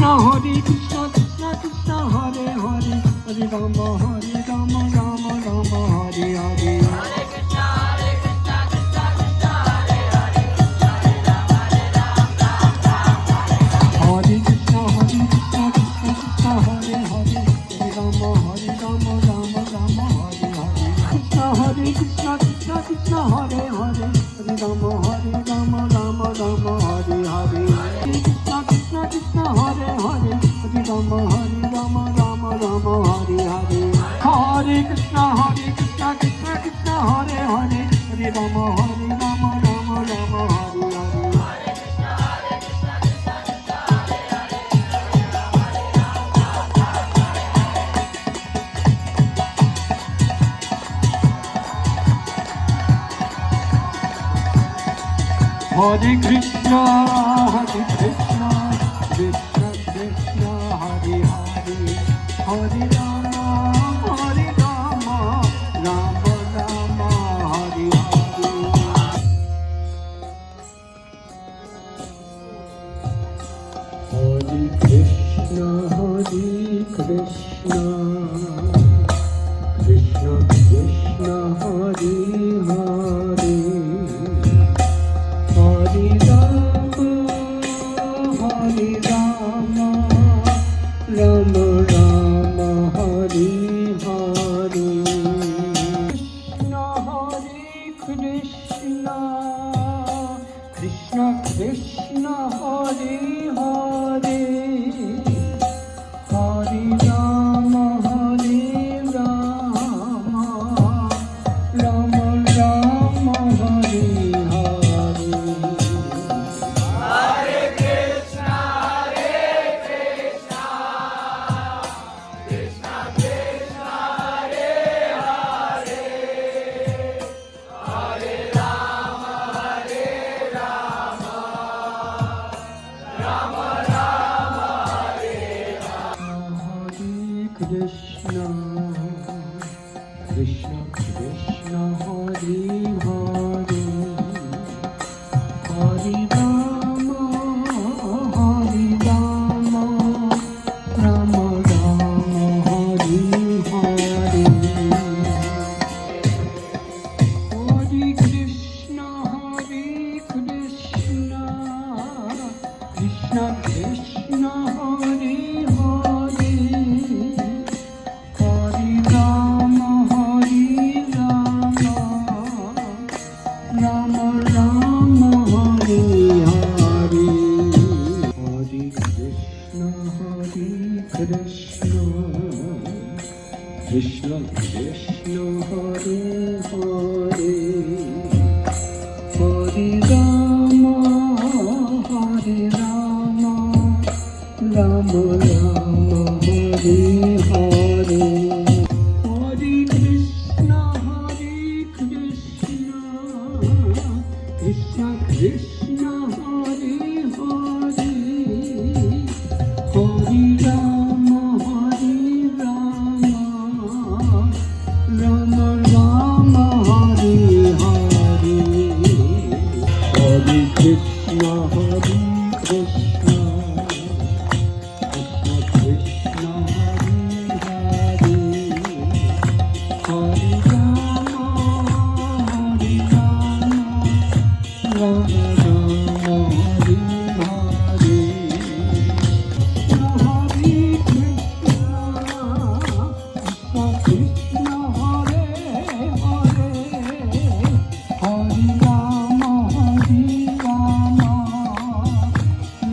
Hare Krishna, Krishna Krishna, Hare Hare, Hare Rama, Rama Rama, Hare Hare. Hare Krishna, Krishna Krishna, Hare Hare, Hare Rama, Rama Rama, Hare Hare. Hare Krishna, Krishna Krishna, Hare Hare, Hare Rama, Rama Rama, Hare Hare. Hare Krishna, Krishna Krishna, Hare Hare, Hare Rama, Rama Rama, Hare Hare. Hare Krishna, Krishna Krishna, Hare Hare, Hare Rama, Rama Rama, Hare Hare. Hare Krishna, Krishna Krishna, Hare Hare, Hare Rama, Rama Rama, Hare Hare. Hare Krishna, Krishna Krishna, Hare Hare, Hare Rama, Rama Rama, Hare Hare. Krishna, Krishna Krishna, Hare Hare, Hare Rama, Rama Rama, Hare Hare. Krishna, Krishna Krishna, Hare Hare, Hare Rama, Rama Rama, Hare Hare. Hare Krishna, Krishna Krishna, Hare Hare, Hare Rama, Rama Rama, Hare Hare. Hare Krishna, Krishna Krishna, Hare Hare, Hare Rama, Rama Rama, Hare Hare. Hare Krishna, Krishna Krishna, Hare Hare, Hare Rama, Rama Rama, Hare Hare. Hare Krishna, Krishna Krishna, Hare Hare, Hare Rama, Rama Rama, Hare Hare. Hare Krishna, Hare Hare, Hare Rama,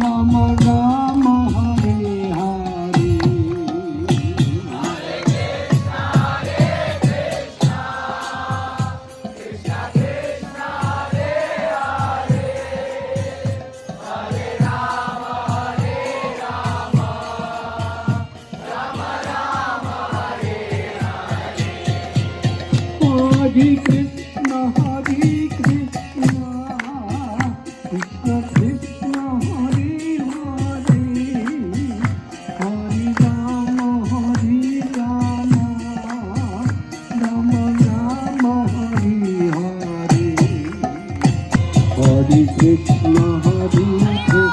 Rama Rama, Hare Hare. Hare Krishna, Krishna Krishna, Hare Hare, Hare Rama, Rama Rama, Hare Hare. Hare Krishna, Krishna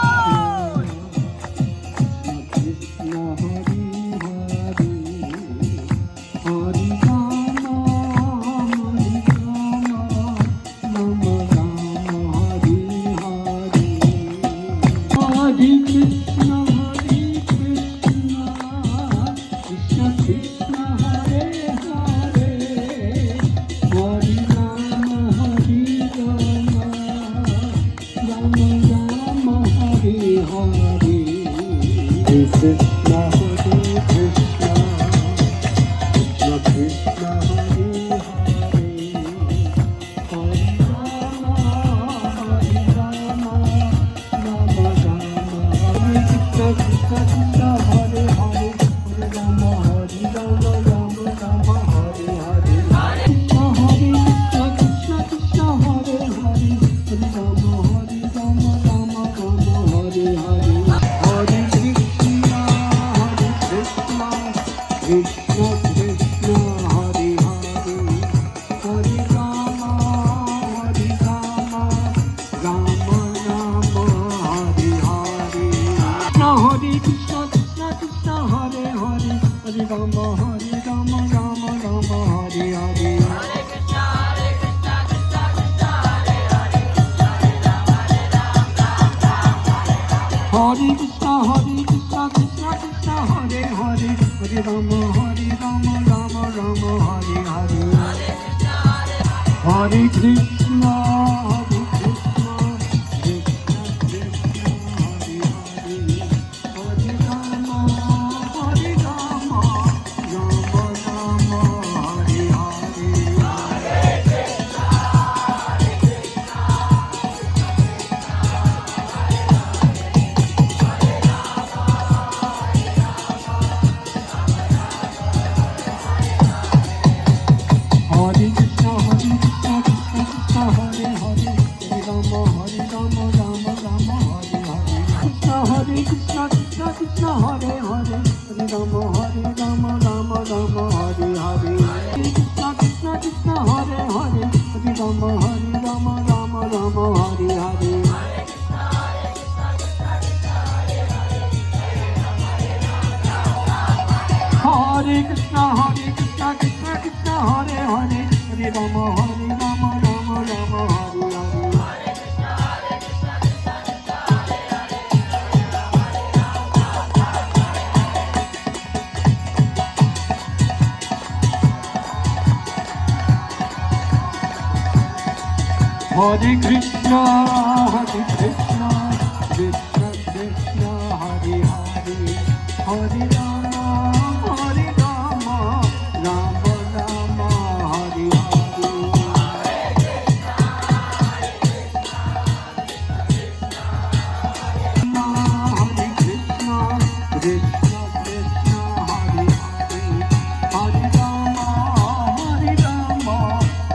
Krishna, Krishna Krishna, Hare Hare, Hare Rama, Hare Rama, Rama Rama, Hare Krishna, Krishna Krishna, Hare Hare, Hare Rama, Hare Rama, Rama Rama, Hare Hare, Krishna, Hare Krishna, Krishna Krishna, Hare Hare, Hare Rama, Hare Rama, Rama Rama, Hare Hare, Hare Krishna, Krishna Krishna, Hare Hare, Hare Rama, Hare Rama, Rama Rama, Hare Hare. Hare Krishna, Krishna Krishna, Hare Hare, Hare Rama, Hare Rama, Rama Rama, Hare Hare. Hare Krishna, Krishna Krishna, Hare Hare, Hare Rama, Hare Rama, Rama Rama, Hare Hare. Hare Krishna, Krishna Krishna, Hare Hare, Hare Rama, Hare Rama, Rama Rama, Hare Hare. Hare Krishna, Krishna Krishna, Hare Hare, Hare Rama, Hare Rama, Rama Rama, Hare Hare. Krishna, Krishna Krishna Krishna, Hare Hare, Hare Rama, Hare Rama, Rama Rama, Hare Hare. Krishna, Krishna Krishna, Hare Hare, Hare Rama, Hare Rama, Rama Rama, Hare Hare. Hare Krishna, Krishna Krishna, Hare Hare, Hare Rama, Hare Rama, Rama Rama, Hare Hare. Hare Krishna, Krishna Krishna, Hare Hare, Hare Rama, Hare Rama, Rama Rama, Hare Hare. Hare Krishna, Krishna Krishna, Hare Hare, Hare Rama, Hare Rama, Rama Rama, Hare Hare. Hare Krishna, Krishna Krishna, Hare Hare, Hare Rama, Hare Rama,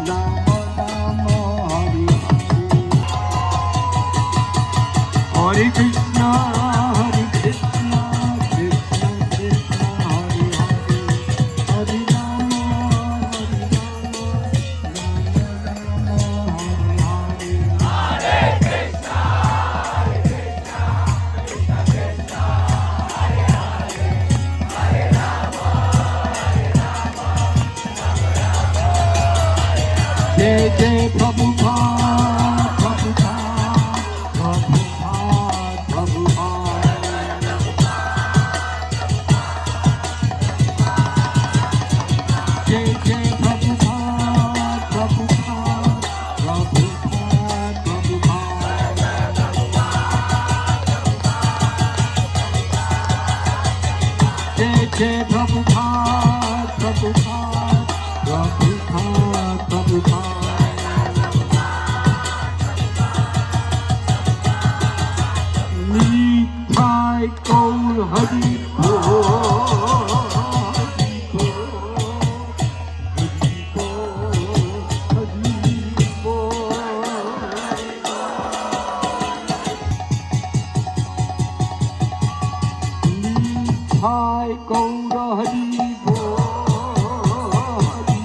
Rama Rama, Hare Hare. Jai Jai Prabhupada, Prabhupada, Prabhupada, Prabhupada. Jai Jai Prabhupada, Prabhupada, Prabhupada, Prabhupada. Jai Jai Prabhupada, Prabhupada, Prabhupada, Prabhupada. Nitai Gaur Hari Bol, Hari Bol, Hari Bol, Hari Bol. Nitai Gaur Hari Bol, Hari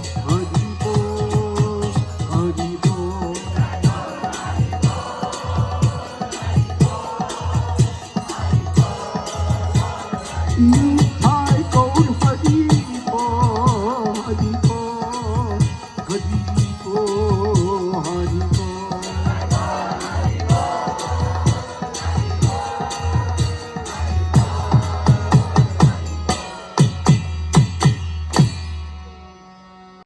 Bol, Hari Bol, Hari Bol.